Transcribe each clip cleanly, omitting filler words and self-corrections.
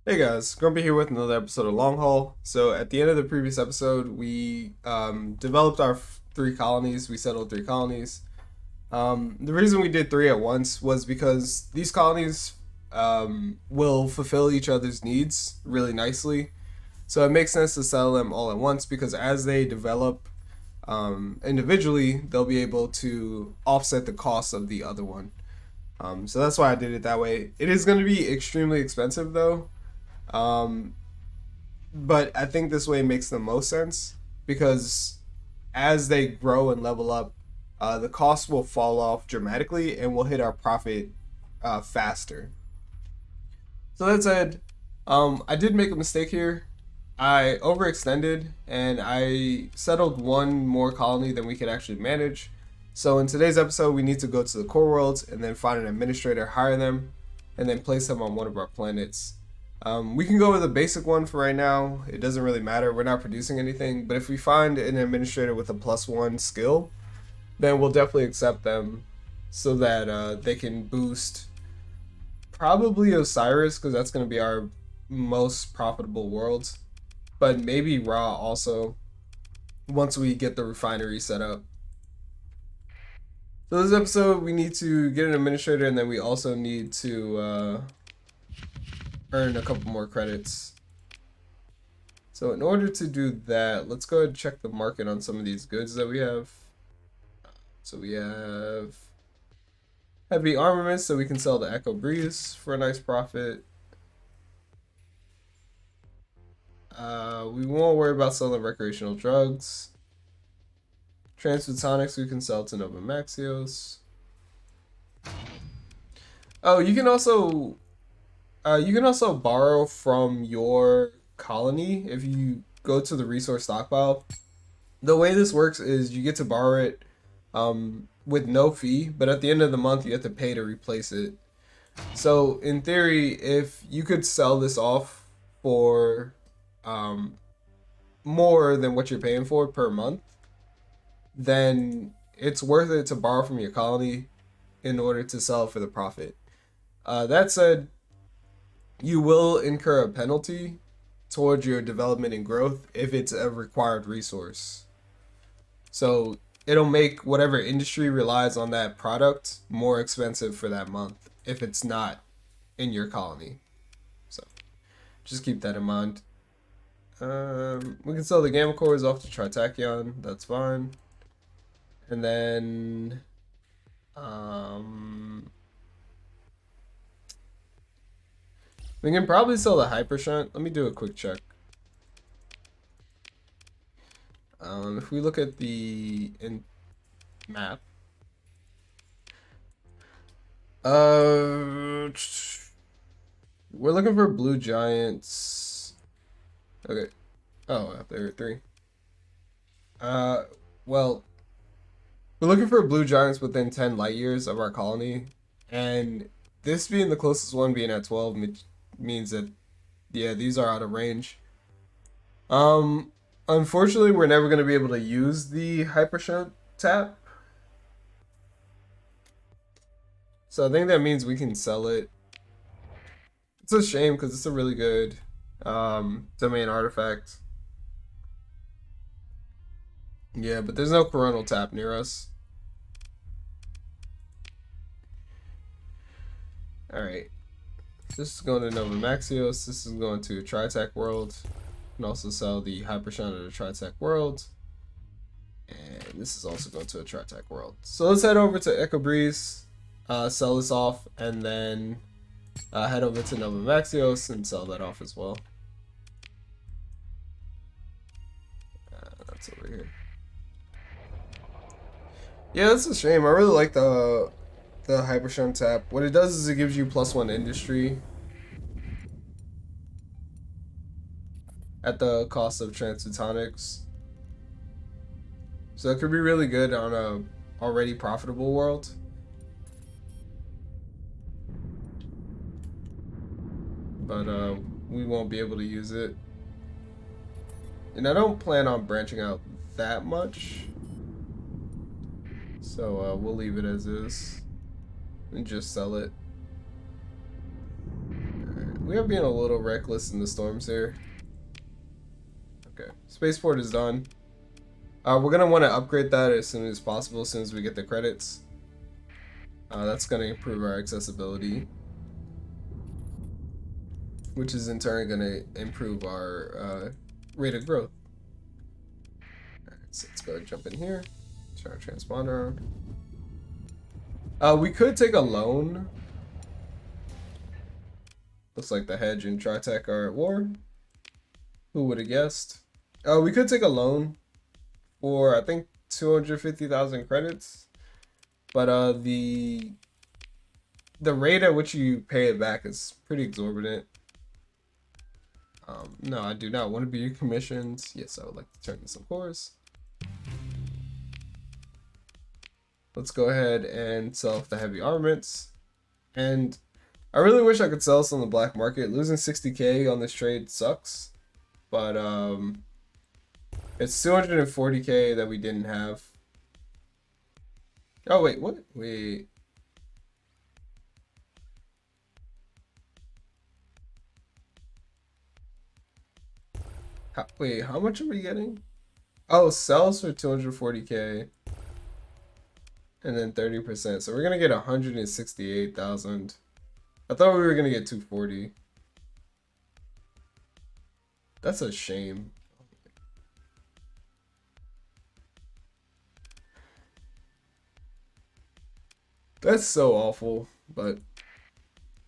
Hey guys, Grumpy here with another episode of Long Haul. So at the end of the previous episode, we developed our three colonies. We settled three colonies. The reason we did three at once was because these colonies will fulfill each other's needs really nicely. So it makes sense to settle them all at once because as they develop individually, they'll be able to offset the cost of the other one. So that's why I did it that way. It is going to be extremely expensive though. Um, but I think this way makes the most sense because as they grow and level up, the cost will fall off dramatically and we'll hit our profit faster. So that said, I did make a mistake here. I overextended and I settled one more colony than we could actually manage. So in today's episode, we need to go to the core worlds and then find an administrator, hire them, and then place them on one of our planets. We can go with a basic one for right now. It doesn't really matter. We're not producing anything. But if we find an administrator with a +1 skill, then we'll definitely accept them so that they can boost probably Osiris because that's going to be our most profitable world. But maybe Ra also once we get the refinery set up. So this episode, we need to get an administrator and then we also need to earn a couple more credits. So in order to do that, let's go ahead and check the market on some of these goods that we have. So we have heavy armaments, so we can sell the Echo Breeze for a nice profit. We won't worry about selling recreational drugs. Transphotonics we can sell to Nova Maxios. Oh, you can also borrow from your colony if you go to the resource stockpile. The way this works is you get to borrow it with no fee, but at the end of the month you have to pay to replace it. So in theory, if you could sell this off for um, more than what you're paying for per month, then it's worth it to borrow from your colony in order to sell it for the profit. That said, you will incur a penalty towards your development and growth if it's a required resource. So it'll make whatever industry relies on that product more expensive for that month if it's not in your colony. So just keep that in mind. We can sell the gamma cores off to Tritachyon. That's fine. And then we can probably sell the hyper shunt. Let me do a quick check. If we look at the map, we're looking for blue giants. Okay. Oh, there are three. Well, we're looking for blue giants within 10 light years of our colony, and this being the closest one being at 12 means that, yeah, these are out of range. Unfortunately, we're never going to be able to use the hyper shunt tap. So I think that means we can sell it. It's a shame because it's a really good domain artifact. Yeah, but there's no coronal tap near us. Alright. This is going to Nova Maxios. This is going to Tritech World. Can also sell the Hyper Shunt of the Tritech World. And this is also going to a Tritech World. So let's head over to Echo Breeze, sell this off, and then head over to Nova Maxios and sell that off as well. That's over here. Yeah, that's a shame. I really like the Hyper Shunt tap. What it does is it gives you +1 industry at the cost of Transphotonics. So it could be really good on a already profitable world. But we won't be able to use it. And I don't plan on branching out that much. So we'll leave it as is and just sell it. we are being a little reckless in the storms here. Okay, spaceport is done. We're gonna want to upgrade that as soon as possible, as soon as we get the credits. That's gonna improve our accessibility, which is in turn gonna improve our rate of growth. Alright, so let's go jump in here. Turn our transponder on. We could take a loan. Looks like the Hedge and Tritech are at war. Who would have guessed? We could take a loan for, I think, 250,000 credits. But the rate at which you pay it back is pretty exorbitant. No, I do not want to be commissioned. Yes, I would like to turn this, of course. Let's go ahead and sell off the heavy armaments. And I really wish I could sell this on the black market. Losing 60k on this trade sucks. But it's 240k that we didn't have. Oh, wait, what? Wait. Wait, how much are we getting? Oh, sells for 240k. And then 30%. So we're going to get 168,000. I thought we were going to get 240. That's a shame. That's so awful, but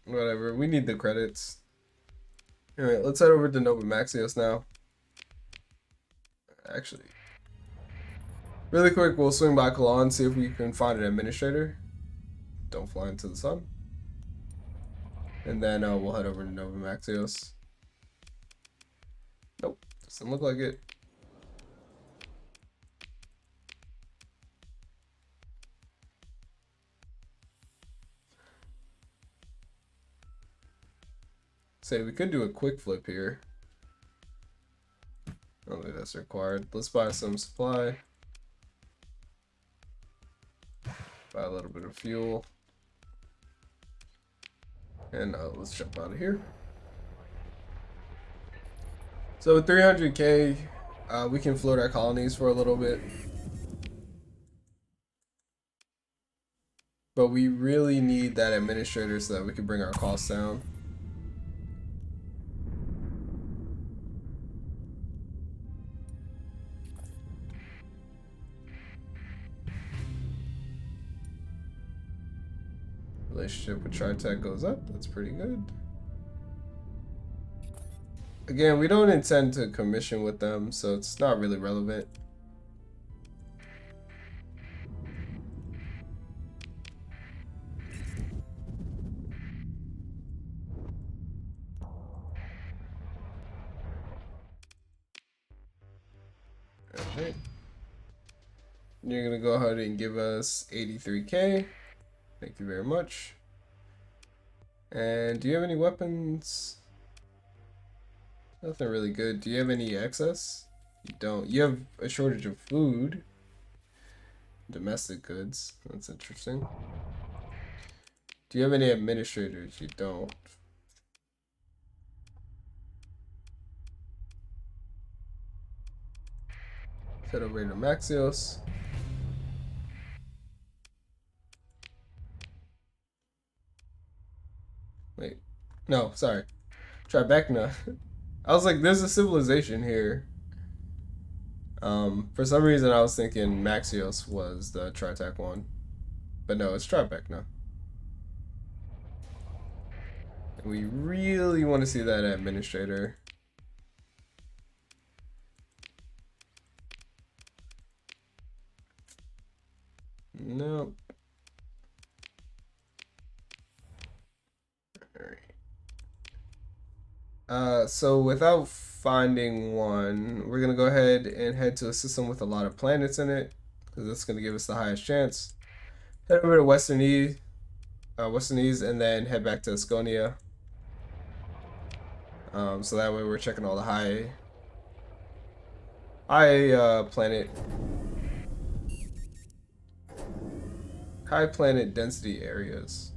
whatever. We need the credits. Alright, let's head over to Nova Maxios now. Actually, really quick, we'll swing by Kalan, see if we can find an administrator. Don't fly into the sun. And then we'll head over to Nova Maxios. Nope, doesn't look like it. Say we could do a quick flip here. I don't think that's required. Let's buy some supply. Buy a little bit of fuel. And let's jump out of here. So with 300k, we can float our colonies for a little bit. But we really need that administrator so that we can bring our costs down. Relationship with Tritech goes up. That's pretty good. Again, we don't intend to commission with them, so it's not really relevant. Alright. You're gonna go ahead and give us 83k. Thank you very much. And do you have any weapons? Nothing really good. Do you have any excess? You don't. You have a shortage of food. Domestic goods. That's interesting. Do you have any administrators? You don't. Head over to Maxios. Wait. No, sorry. Tribeca. I was like, there's a civilization here. For some reason I was thinking Maxios was the Tritech one. But no, it's Tribeca. We really want to see that administrator. Nope. So without finding one, we're gonna go ahead and head to a system with a lot of planets in it, because that's gonna give us the highest chance. Head over to Western Ease, and then head back to Asconia. So that way we're checking all the high planet density areas.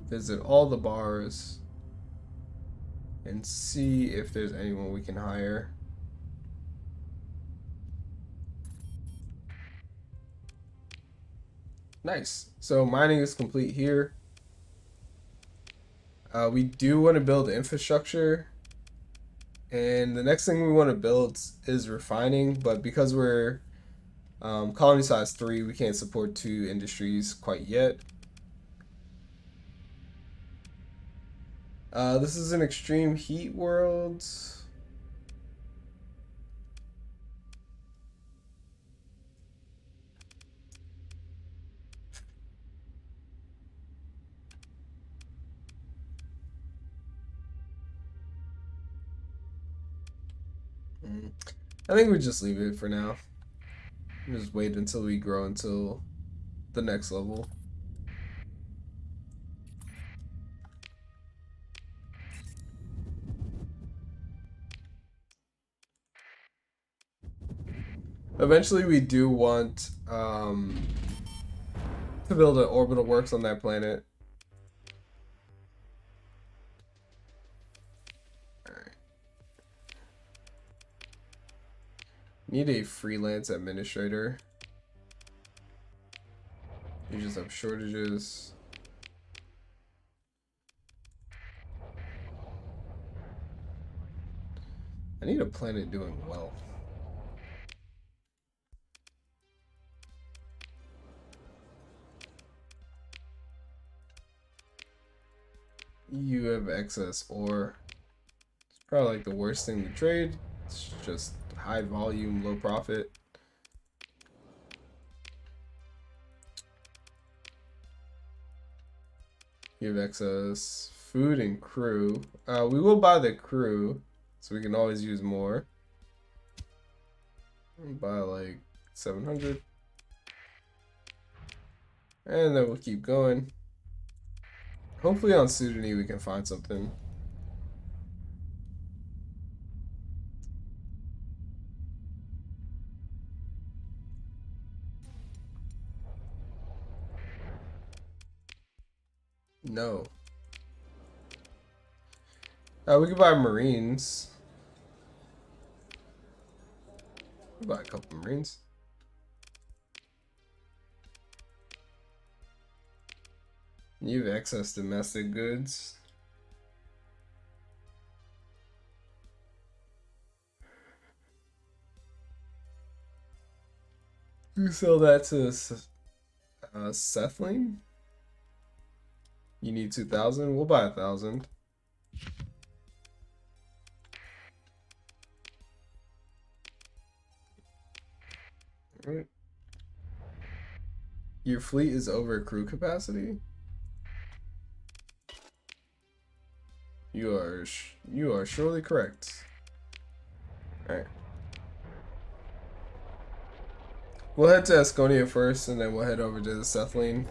visit all the bars and see if there's anyone we can hire. Nice. So mining is complete here. We do want to build infrastructure, and the next thing we want to build is refining, but because we're colony size 3, we can't support 2 industries quite yet. This is an extreme heat world. I think we just leave it for now. Just wait until we grow until the next level. Eventually, we do want to build an orbital works on that planet. Alright. Need a freelance administrator. You just have shortages. I need a planet doing well. You have excess ore. It's probably like the worst thing to trade. It's just high volume, low profit. You have excess food and crew. We will buy the crew, so we can always use more. Buy like 700. And then we'll keep going. Hopefully on Sudani we can find something. No. We could buy Marines. We'll buy a couple Marines. You have excess domestic goods. You sell that to Sethling. You need 2,000. We'll buy 1,000. Right. Your fleet is over crew capacity. You are surely correct. All right. We'll head to Asconia first, and then we'll head over to the Sethling.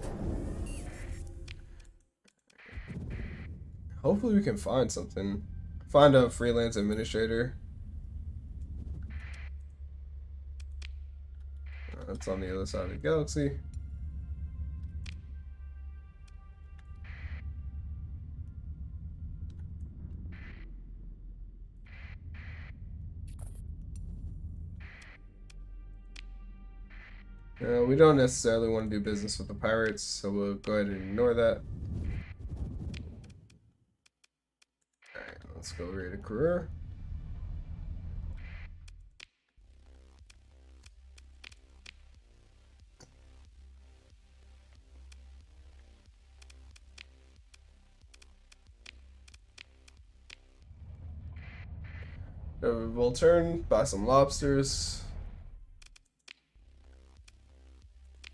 Hopefully we can find something. Find a freelance administrator. That's on the other side of the galaxy. We don't necessarily want to do business with the pirates, so we'll go ahead and ignore that. Alright, let's go over to career. We'll turn, buy some lobsters.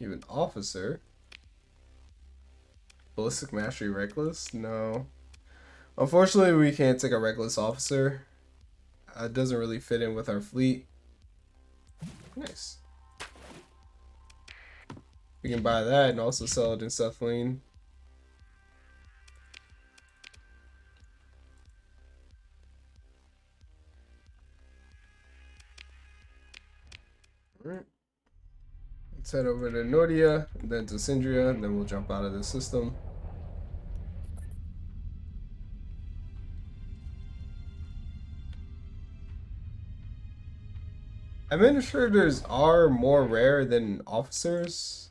You an officer? Ballistic mastery reckless? No. Unfortunately, we can't take a reckless officer. It doesn't really fit in with our fleet. Nice. We can buy that and also sell it in Sethling. Alright. Let's head over to Nordia, and then to Sindria, and then we'll jump out of the system. Administrators are more rare than officers,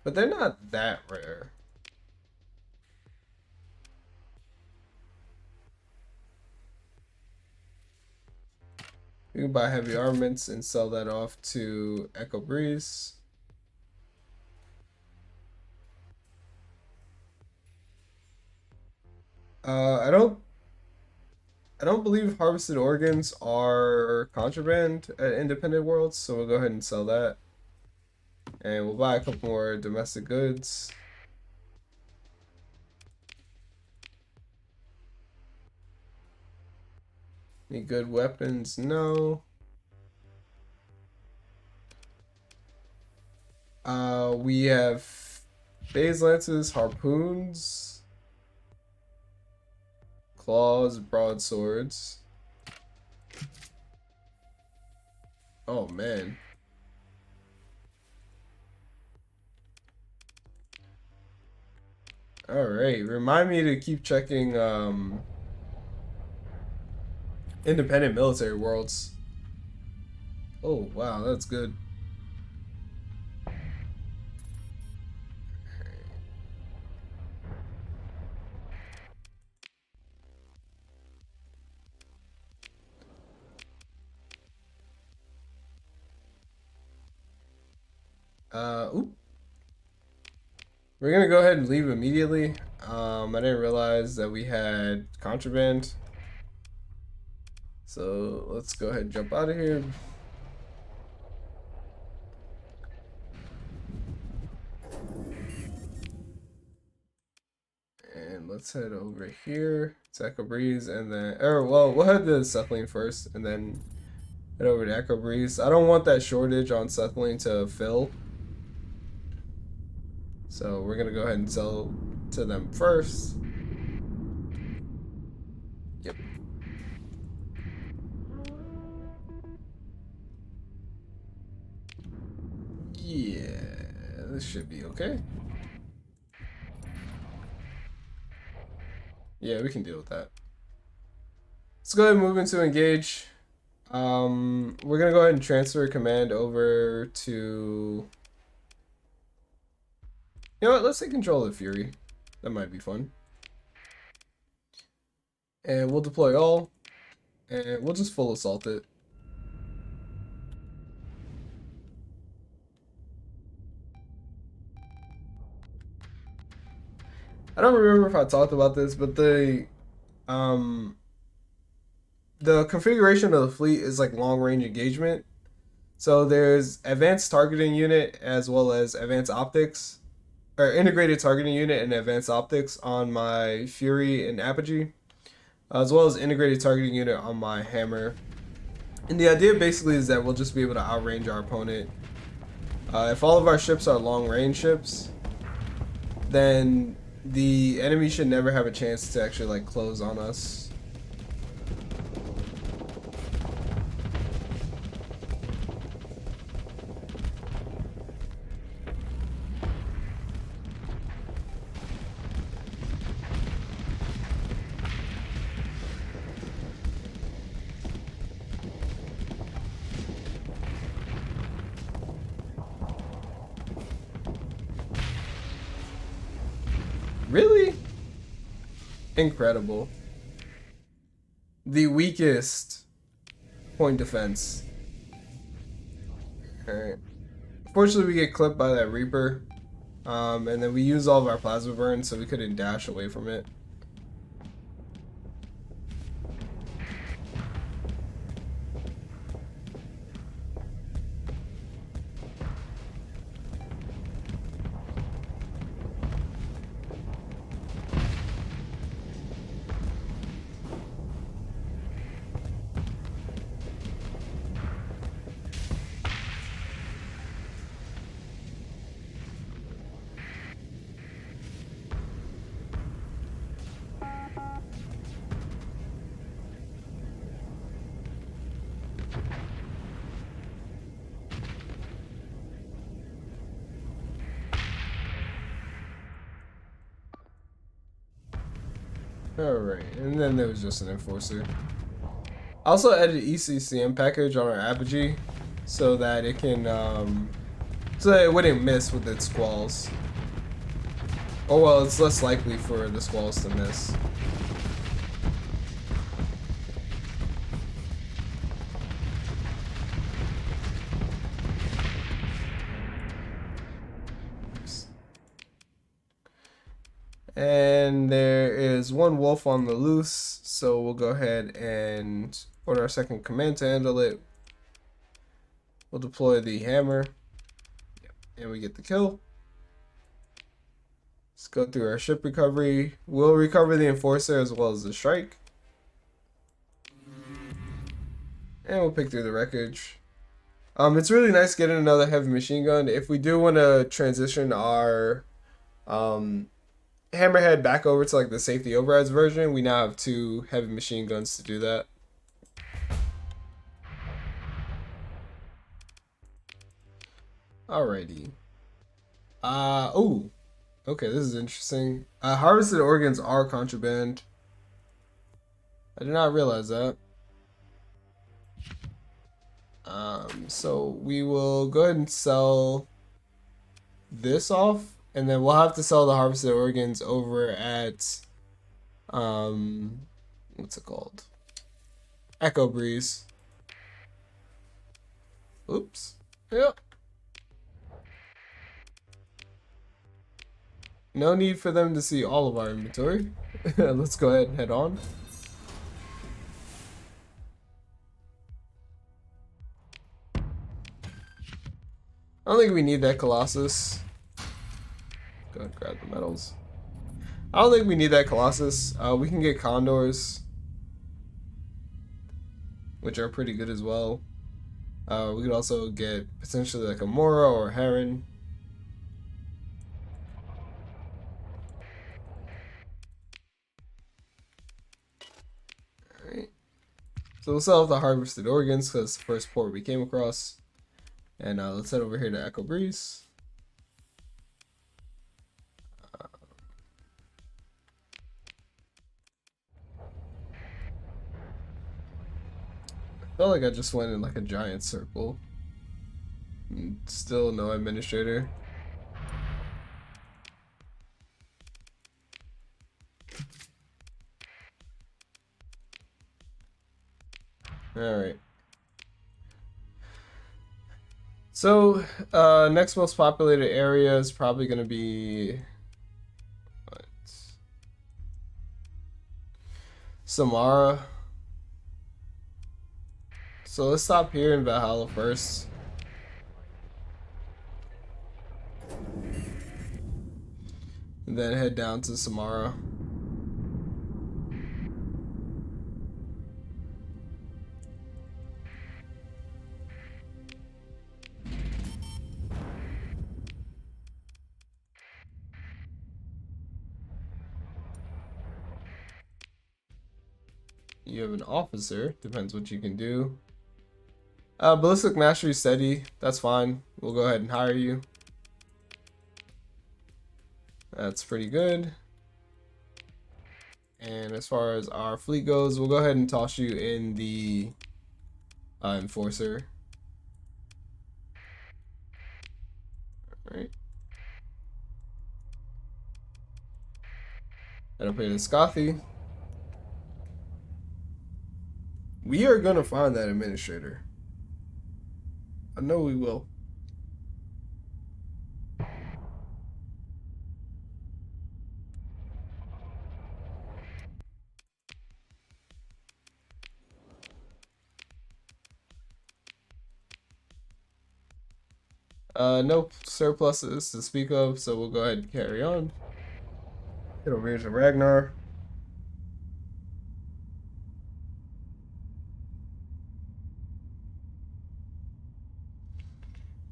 but they're not that rare. You can buy heavy armaments and sell that off to Echo Breeze. I don't believe harvested organs are contraband at Independent Worlds, so we'll go ahead and sell that. And we'll buy a couple more domestic goods. Any good weapons? No. We have phase lances, harpoons, claws, broadswords. Oh man. Alright, remind me to keep checking independent military worlds. Oh wow, that's good. Oop. We're gonna go ahead and leave immediately. I didn't realize that we had contraband. So let's go ahead and jump out of here. And let's head over here to Echo Breeze and then, well, we'll head to Settling first and then head over to Echo Breeze. I don't want that shortage on Settling to fill. So we're gonna go ahead and sell to them first. Yep. Yeah, this should be okay. Yeah, we can deal with that. Let's go ahead and move into engage. We're gonna go ahead and transfer command over to. You know what? Let's take control of the Fury. That might be fun. And we'll deploy all, and we'll just full assault it. I don't remember if I talked about this, but the configuration of the fleet is like long range engagement. So there's advanced targeting unit as well as advanced optics, or integrated targeting unit and advanced optics on my Fury and Apogee, as well as integrated targeting unit on my Hammer. And the idea basically is that we'll just be able to outrange our opponent. If all of our ships are long range ships, then the enemy should never have a chance to actually like close on us. Really? Incredible. The weakest point defense. Alright. Fortunately, we get clipped by that Reaper. And then we use all of our plasma burn, so we couldn't dash away from it. Alright, and then there was just an enforcer. I also added ECCM package on our Apogee so that it can so that it wouldn't miss with its squalls. Or well, it's less likely for the squalls to miss. And there is one wolf on the loose, so we'll go ahead and order our second command to handle it. We'll deploy the hammer, and we get the kill. Let's go through our ship recovery. We'll recover the enforcer as well as the strike. And we'll pick through the wreckage. It's really nice getting another heavy machine gun. If we do want to transition our hammerhead back over to like the safety overrides version, we now have 2 heavy machine guns to do that. Alrighty. Oh, okay, this is interesting. Harvested organs are contraband. I did not realize that. So we will go ahead and sell this off, and then we'll have to sell the harvested organs over at what's it called? Echo Breeze. Oops. Yep. No need for them to see all of our inventory. Let's go ahead and head on. I don't think we need that Colossus. Go ahead and grab the metals. I don't think we need that Colossus. We can get Condors, which are pretty good as well. We could also get potentially like a Mora or a Heron. Alright. So we'll sell off the harvested organs because it's the first port we came across. And let's head over here to Echo Breeze. I felt like I just went in like a giant circle. Still no administrator. Alright. So, next most populated area is probably going to be what? Samara. So let's stop here in Valhalla first. And then head down to Samara. You have an officer, depends what you can do. Ballistic mastery steady, that's fine. We'll go ahead and hire you. That's pretty good. And as far as our fleet goes, we'll go ahead and toss you in the enforcer. Alright. That'll pay the Scothy. We are gonna find that administrator. I know we will. No surpluses to speak of, so we'll go ahead and carry on. Get over here to Ragnar.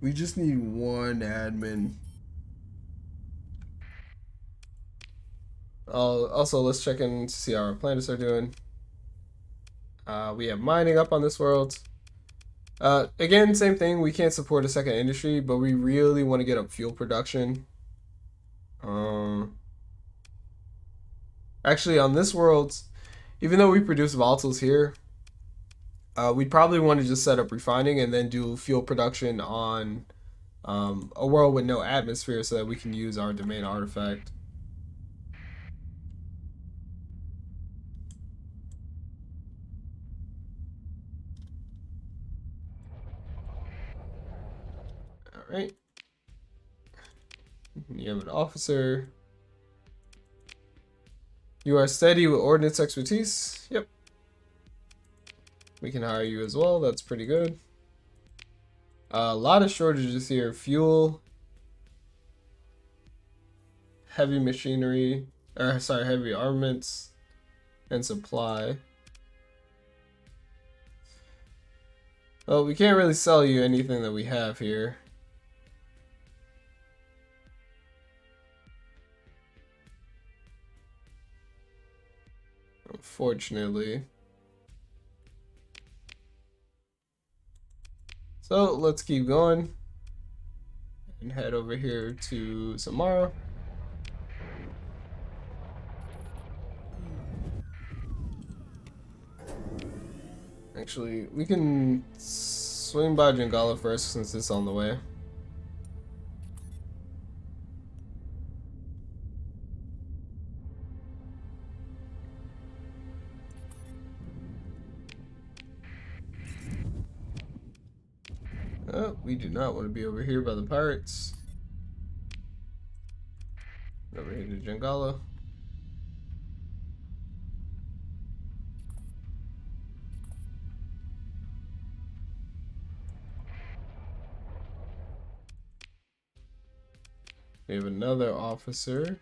We just need one admin. Also, let's check in to see how our planets are doing. We have mining up on this world. Again, same thing. We can't support a second industry, but we really want to get up fuel production. Actually, on this world, even though we produce volatiles here, we'd probably want to just set up refining and then do fuel production on a world with no atmosphere so that we can use our domain artifact. Alright. You have an officer. You are steady with ordnance expertise. Yep. We can hire you as well. That's pretty good. A lot of shortages here. Fuel, heavy machinery, heavy armaments, and supply. Well, we can't really sell you anything that we have here. Unfortunately. So let's keep going and head over here to Samara. Actually, we can swing by Jangala first since it's on the way. Oh, we do not want to be over here by the pirates. Over here to Jangala. We have another officer.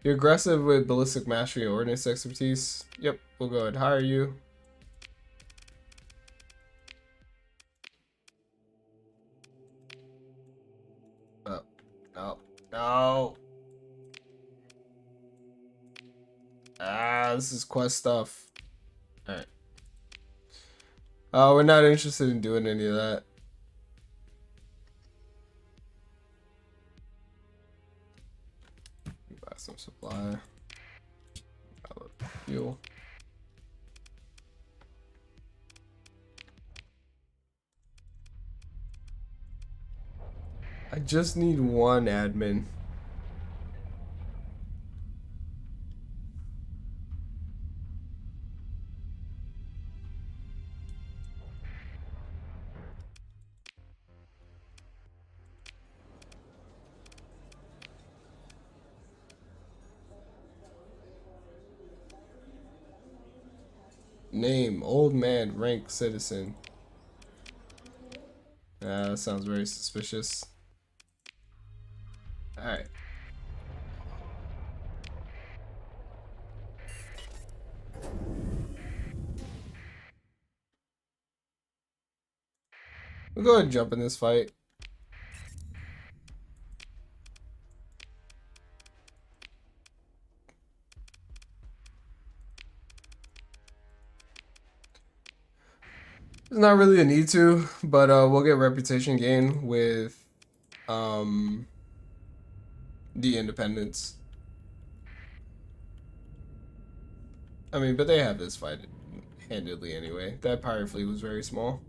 You're aggressive with ballistic mastery and ordnance expertise. Yep, we'll go ahead and hire you. Oh, no, no. Ah, this is quest stuff. Alright. We're not interested in doing any of that. Buy some supply. Fuel. I just need one admin. Name, old man, rank, citizen. That sounds very suspicious. Alright. We'll go ahead and jump in this fight. There's not really a need to, but we'll get reputation gain with the independents. I mean, but they have this fight handedly anyway. That pirate fleet was very small.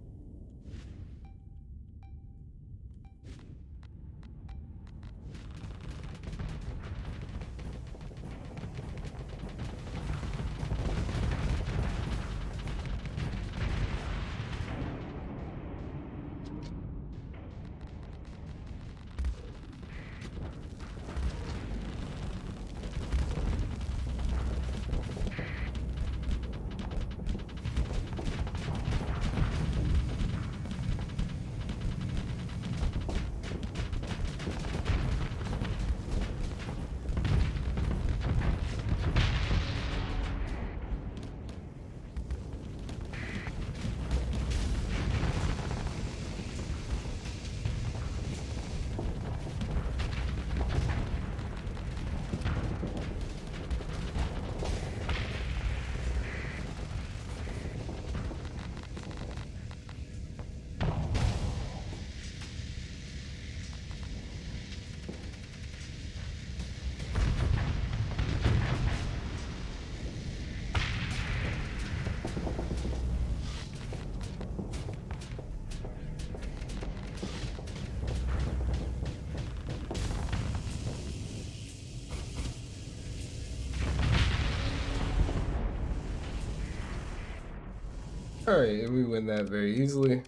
Alright, we win that very easily.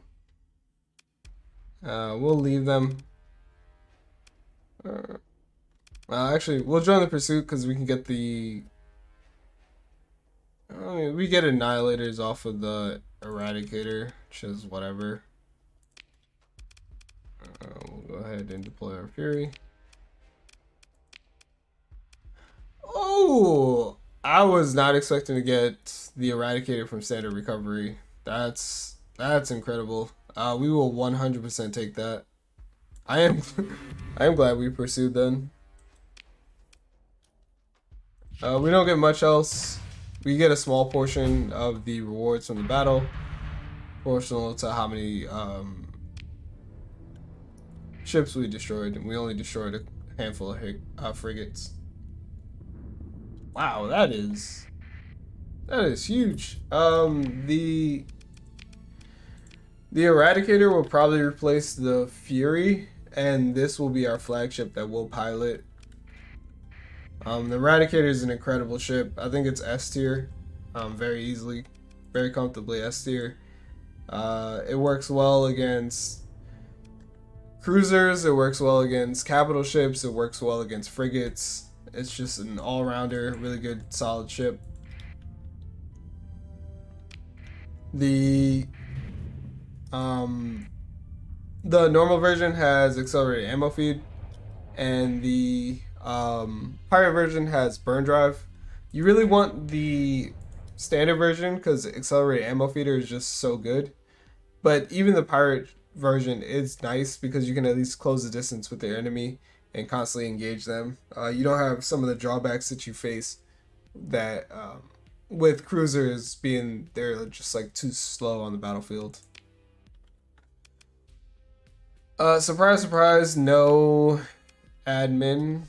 We'll leave them. Actually, we'll join the pursuit because we can get the... I mean, we get annihilators off of the eradicator, which is whatever. We'll go ahead and deploy our fury. Oh, I was not expecting to get the eradicator from standard recovery. That's incredible. We will 100% take that. I am I am glad we pursued then. We don't get much else. We get a small portion of the rewards from the battle, proportional to how many ships we destroyed, and we only destroyed a handful of frigates. Wow, that is huge. The Eradicator will probably replace the Fury, and this will be our flagship that we'll pilot. The Eradicator is an incredible ship. I think it's S tier, very easily, very comfortably S tier. It works well against cruisers. It works well against capital ships. It works well against frigates. It's just an all-rounder, really good, solid ship. The normal version has accelerated ammo feed, and the pirate version has burn drive. You really want the standard version because accelerated ammo feeder is just so good. But even the pirate version is nice because you can at least close the distance with the enemy and constantly engage them. You don't have some of the drawbacks that you face that with cruisers being they're just like too slow on the battlefield. Surprise, surprise, no admin.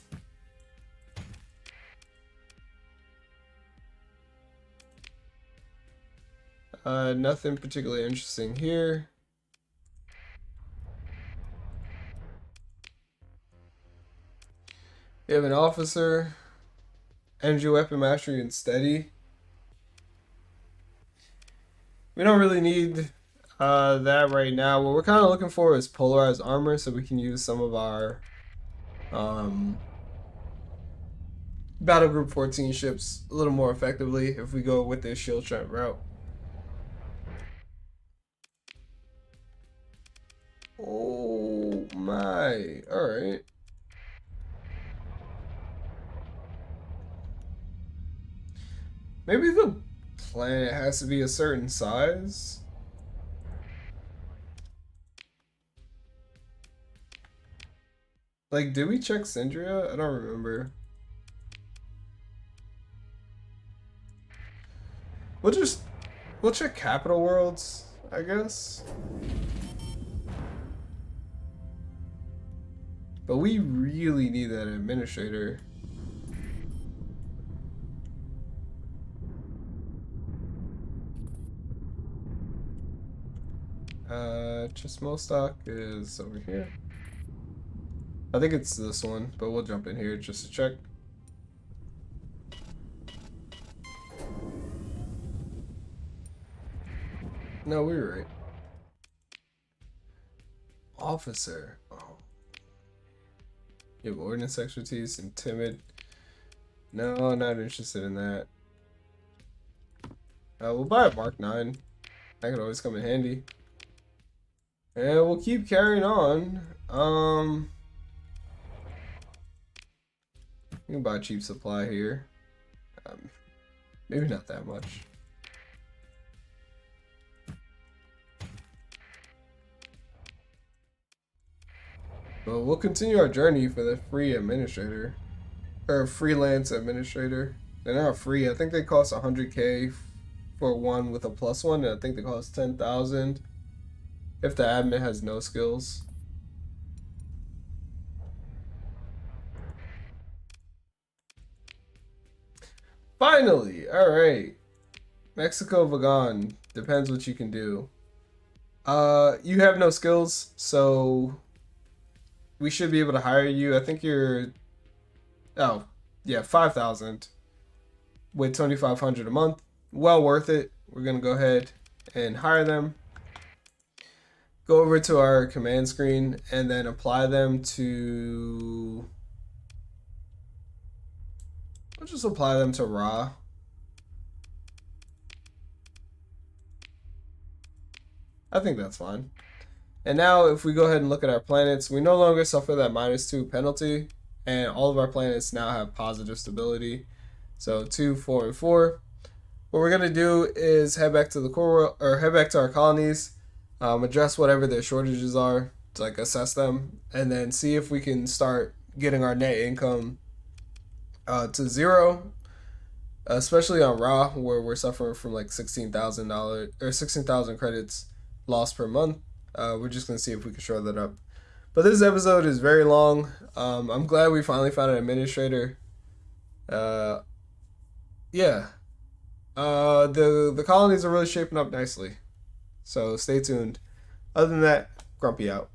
Nothing particularly interesting here. We have an officer, energy weapon mastery, and steady. We don't really need that right now. What we're kind of looking for is polarized armor, so we can use some of our Battle Group 14 ships a little more effectively if we go with this shield strength route. Oh my, alright. Maybe the planet has to be a certain size. Like, did we check Syndria? I don't remember. We'll check Capital Worlds, I guess. But we really need that administrator. Chismo stock is over here. I think it's this one, but we'll jump in here just to check. No, we were right. Officer. Oh. You have ordnance expertise and timid. No, not interested in that. We'll buy a Mark 9. That could always come in handy. And we'll keep carrying on. You can buy cheap supply here. Maybe not that much. But we'll continue our journey for the free administrator. Or freelance administrator. They're not free. I think they cost 100k for one with a +1, and I think they cost 10,000 if the admin has no skills. Finally, all right. Mexico Vagon, depends what you can do. You have no skills, so we should be able to hire you. I think you're, oh yeah, 5,000 with 2,500 a month. Well worth it. We're gonna go ahead and hire them. Go over to our command screen and then apply them to, we'll just apply them to raw. I think that's fine. And now if we go ahead and look at our planets, we no longer suffer that -2 penalty, and all of our planets now have positive stability. So 2, 4, and 4. What we're gonna do is head back to the core world, or head back to our colonies, address whatever their shortages are, to like assess them, and then see if we can start getting our net income to 0, especially on raw, where we're suffering from like $16,000 or 16,000 credits lost per month. We're just gonna see if we can shore that up. But this episode is very long. I'm glad we finally found an administrator. Yeah. The colonies are really shaping up nicely. So stay tuned. Other than that, Grumpy out.